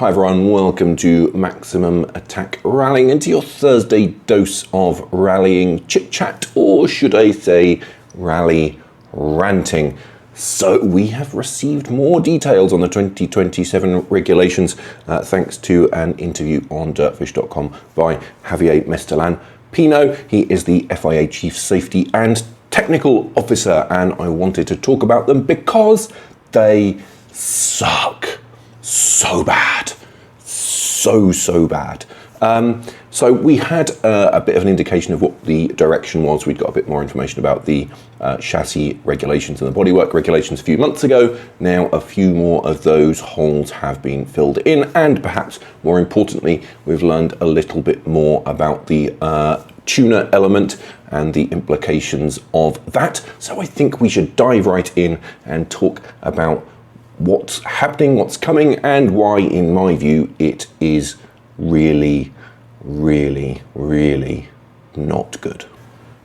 Hi everyone, welcome to Maximum Attack Rallying, into your Thursday dose of rallying chit-chat, or should I say rally ranting. So we have received more details on the 2027 regulations thanks to an interview on dirtfish.com by Javier Mestelan Pino. He is the FIA Chief Safety and Technical Officer, and I wanted to talk about them because they suck so bad. So bad. So we had a bit of an indication of what the direction was. We'd got a bit more information about the chassis regulations and the bodywork regulations a few months ago. Now a few more of those holes have been filled in, and perhaps more importantly, we've learned a little bit more about the tuner element and the implications of that. So I think we should dive right in and talk about what's happening, what's coming, and why, in my view, it is really not good.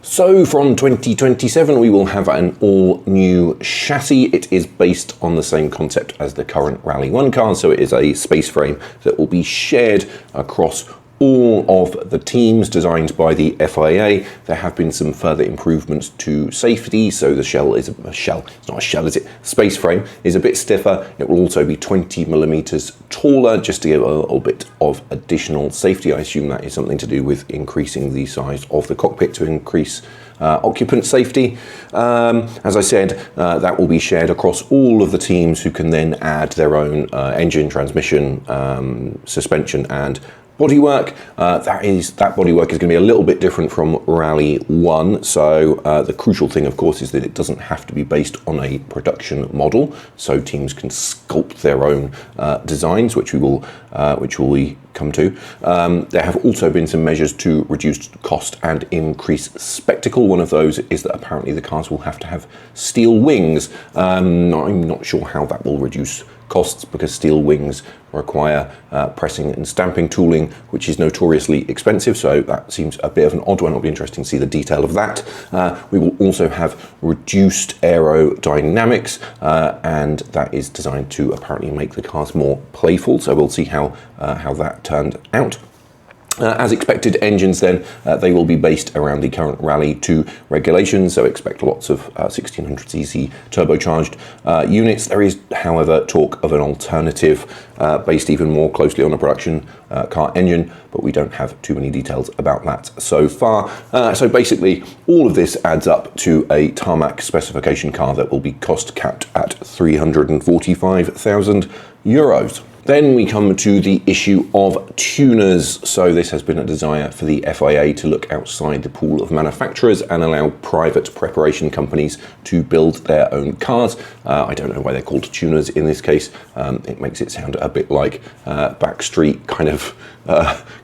So from 2027 we will have an all new chassis. It is based on the same concept as the current Rally 1 car, so it is a space frame that will be shared across all of the teams, designed by the FIA. There have been some further improvements to safety, so the shell is a shell, it's not a shell, is it? Space frame is a bit stiffer. It will also be 20 millimeters taller, just to give a little bit of additional safety. I assume that is something to do with increasing the size of the cockpit to increase occupant safety. As I said, that will be shared across all of the teams, who can then add their own engine, transmission, suspension and bodywork. That bodywork is going to be a little bit different from Rally 1. So the crucial thing, of course, is that it doesn't have to be based on a production model. So teams can sculpt their own designs, which we will come to. There have also been some measures to reduce cost and increase spectacle. One of those is that apparently the cars will have to have steel wings. I'm not sure how that will reduce costs, because steel wings require pressing and stamping tooling, which is notoriously expensive, so that seems a bit of an odd one. It'll be interesting to see the detail of that. We will also have reduced aerodynamics, and that is designed to apparently make the cars more playful, so we'll see how that turned out. As expected, engines then, they will be based around the current Rally 2 regulations, so expect lots of 1600cc turbocharged units. There is, however, talk of an alternative based even more closely on a production car engine, but we don't have too many details about that so far. So basically, all of this adds up to a tarmac specification car that will be cost capped at €345,000. Then we come to the issue of tuners. So this has been a desire for the FIA to look outside the pool of manufacturers and allow private preparation companies to build their own cars. I don't know why they're called tuners in this case. It makes it sound a bit like backstreet kind of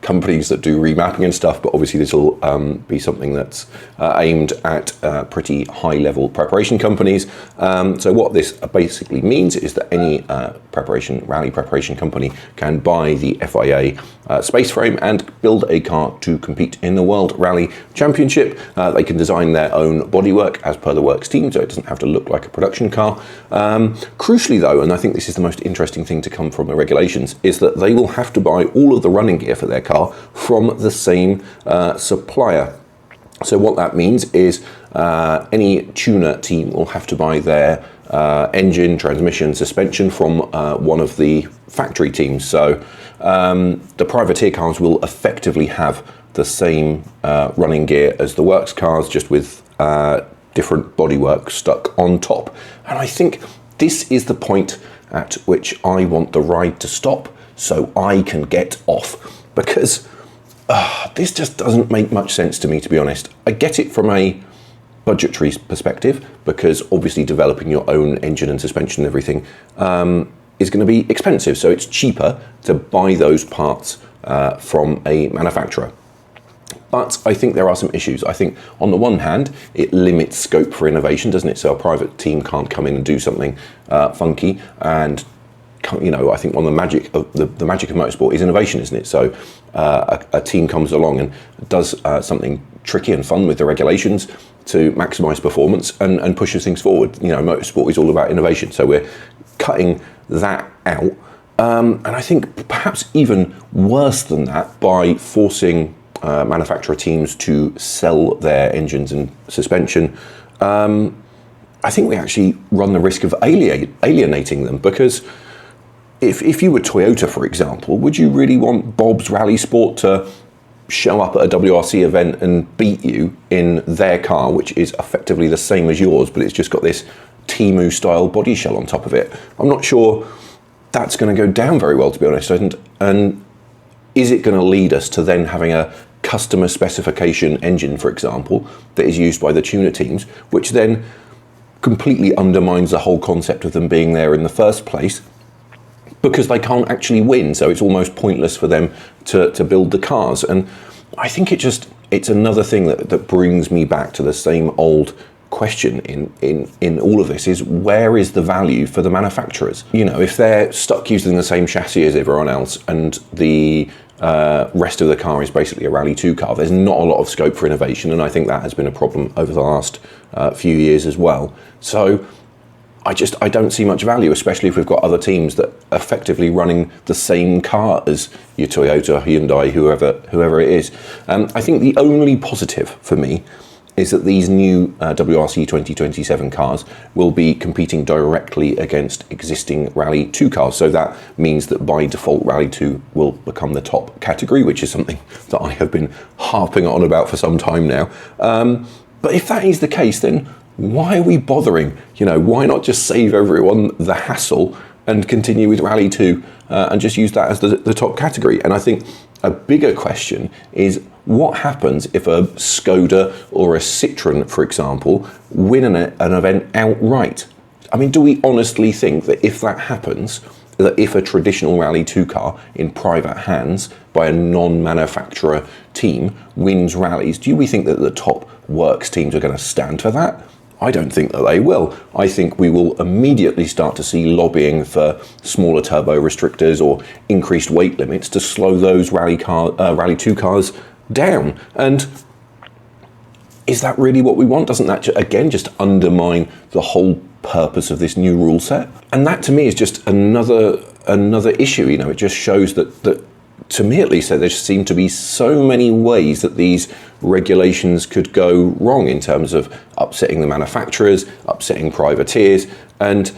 companies that do remapping and stuff, but obviously this will be something that's aimed at pretty high level preparation companies. So what this basically means is that any rally preparation company can buy the FIA space frame and build a car to compete in the World Rally Championship. They can design their own bodywork as per the works team, so it doesn't have to look like a production car. Crucially though, and I think this is the most interesting thing to come from the regulations, is that they will have to buy all of the running gear for their car from the same supplier. So what that means is any tuner team will have to buy their engine, transmission, suspension from one of the factory teams. So the privateer cars will effectively have the same running gear as the works cars, just with different bodywork stuck on top. And I think this is the point at which I want the ride to stop so I can get off, because this just doesn't make much sense to me, to be honest. I get it from a budgetary perspective, because obviously developing your own engine and suspension and everything is going to be expensive, so it's cheaper to buy those parts from a manufacturer. But I think there are some issues. I think on the one hand, it limits scope for innovation, doesn't it? So a private team can't come in and do something funky, and I think one of the magic of the magic of motorsport is innovation, isn't it? So a team comes along and does something tricky and fun with the regulations to maximize performance and pushes things forward. Motorsport is all about innovation, so we're cutting that out And I think perhaps even worse than that, by forcing manufacturer teams to sell their engines and suspension, I think we actually run the risk of alienating them, because if you were Toyota, for example, would you really want Bob's Rally Sport to show up at a WRC event and beat you in their car, which is effectively the same as yours, but it's just got this Temu style body shell on top of it? I'm not sure that's going to go down very well, to be honest. And is it going to lead us to then having a customer specification engine, for example, that is used by the tuner teams, which then completely undermines the whole concept of them being there in the first place, because they can't actually win, so it's almost pointless for them to build the cars. And I think it's another thing that brings me back to the same old question in all of this, is where is the value for the manufacturers? You know, if they're stuck using the same chassis as everyone else and the rest of the car is basically a Rally 2 car, there's not a lot of scope for innovation, and I think that has been a problem over the last few years as well. So I don't see much value, especially if we've got other teams that are effectively running the same car as your Toyota, Hyundai, whoever it is. I think the only positive for me is that these new WRC 2027 cars will be competing directly against existing Rally 2 cars. So that means that by default, Rally 2 will become the top category, which is something that I have been harping on about for some time now. But if that is the case, then why are we bothering? You know, why not just save everyone the hassle and continue with Rally 2 and just use that as the top category? And I think a bigger question is, what happens if a Skoda or a Citroen, for example, win an event outright? I mean, do we honestly think that if that happens, that if a traditional Rally 2 car in private hands by a non-manufacturer team wins rallies, do we think that the top works teams are going to stand for that? I don't think that they will. I think we will immediately start to see lobbying for smaller turbo restrictors or increased weight limits to slow those Rally 2 cars down. And is that really what we want? Doesn't that, again, just undermine the whole purpose of this new rule set? And that, to me, is just another issue. You know, it just shows that to me at least, there seem to be so many ways that these regulations could go wrong in terms of upsetting the manufacturers, upsetting privateers, and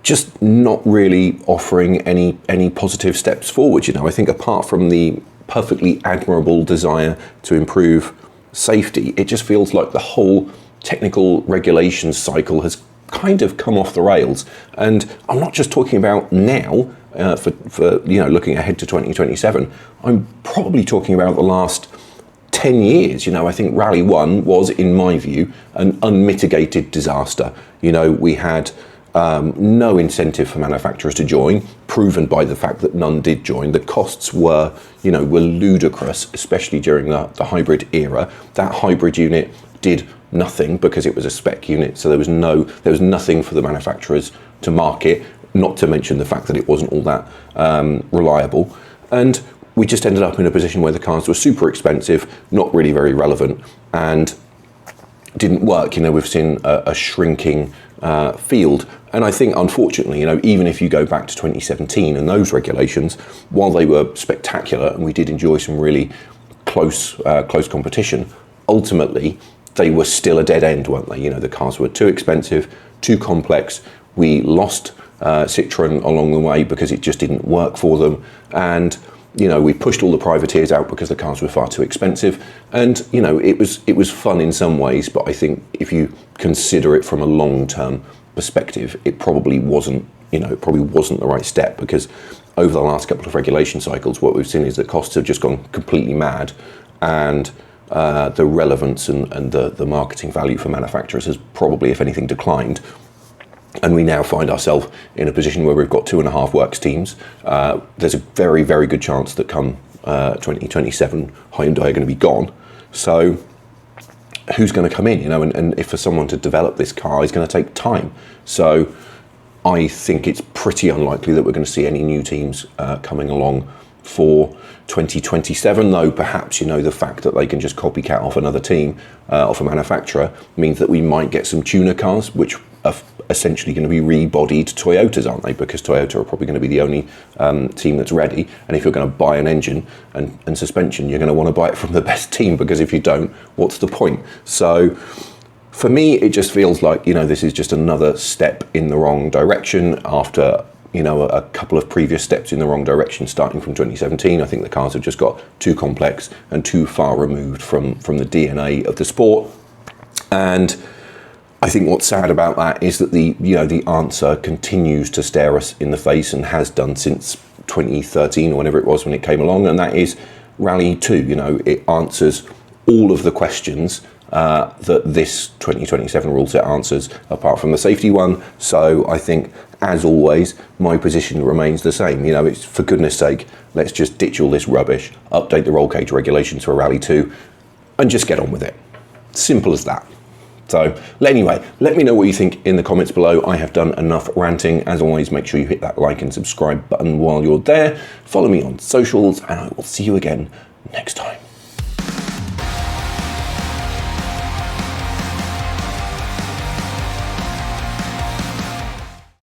just not really offering any positive steps forward. You know, I think apart from the perfectly admirable desire to improve safety, it just feels like the whole technical regulation cycle has kind of come off the rails. And I'm not just talking about now, for you know, looking ahead to 2027, I'm probably talking about the last 10 years. You know, I think Rally 1 was, in my view, an unmitigated disaster. You know, we had no incentive for manufacturers to join, proven by the fact that none did join. The costs were ludicrous, especially during the hybrid era. That hybrid unit did nothing because it was a spec unit, so there was nothing for the manufacturers to market, not to mention the fact that it wasn't all that reliable. And we just ended up in a position where the cars were super expensive, not really very relevant, and didn't work. You know, we've seen a shrinking field. And I think, unfortunately, you know, even if you go back to 2017 and those regulations, while they were spectacular and we did enjoy some really close competition, ultimately they were still a dead end, weren't they? You know, the cars were too expensive, too complex. We lost Citroen along the way because it just didn't work for them. And, you know, we pushed all the privateers out because the cars were far too expensive. And, you know, it was fun in some ways, but I think if you consider it from a long-term perspective, it probably wasn't the right step, because over the last couple of regulation cycles, what we've seen is that costs have just gone completely mad, and the relevance and the marketing value for manufacturers has probably, if anything, declined. And we now find ourselves in a position where we've got 2.5 works teams. There's a very, very good chance that come 2027, Hyundai are going to be gone. So who's going to come in, you know, and if for someone to develop this car is going to take time. So I think it's pretty unlikely that we're going to see any new teams coming along for 2027, though perhaps, you know, the fact that they can just copycat off another team, off a manufacturer, means that we might get some tuner cars, which are essentially going to be rebodied Toyotas, aren't they? Because Toyota are probably going to be the only team that's ready. And if you're going to buy an engine and suspension, you're going to want to buy it from the best team, because if you don't, what's the point? So for me, it just feels like, this is just another step in the wrong direction after, a couple of previous steps in the wrong direction starting from 2017. I think the cars have just got too complex and too far removed from the DNA of the sport. And I think what's sad about that is that the answer continues to stare us in the face, and has done since 2013 or whenever it was when it came along, and that is Rally 2. It answers all of the questions that this 2027 rule set answers, apart from the safety one. So I think, as always, my position remains the same. It's, for goodness sake, let's just ditch all this rubbish, update the roll cage regulations for Rally 2, and just get on with it. Simple as that. So anyway, let me know what you think in the comments below. I have done enough ranting. As always, make sure you hit that like and subscribe button while you're there. Follow me on socials, and I will see you again next time.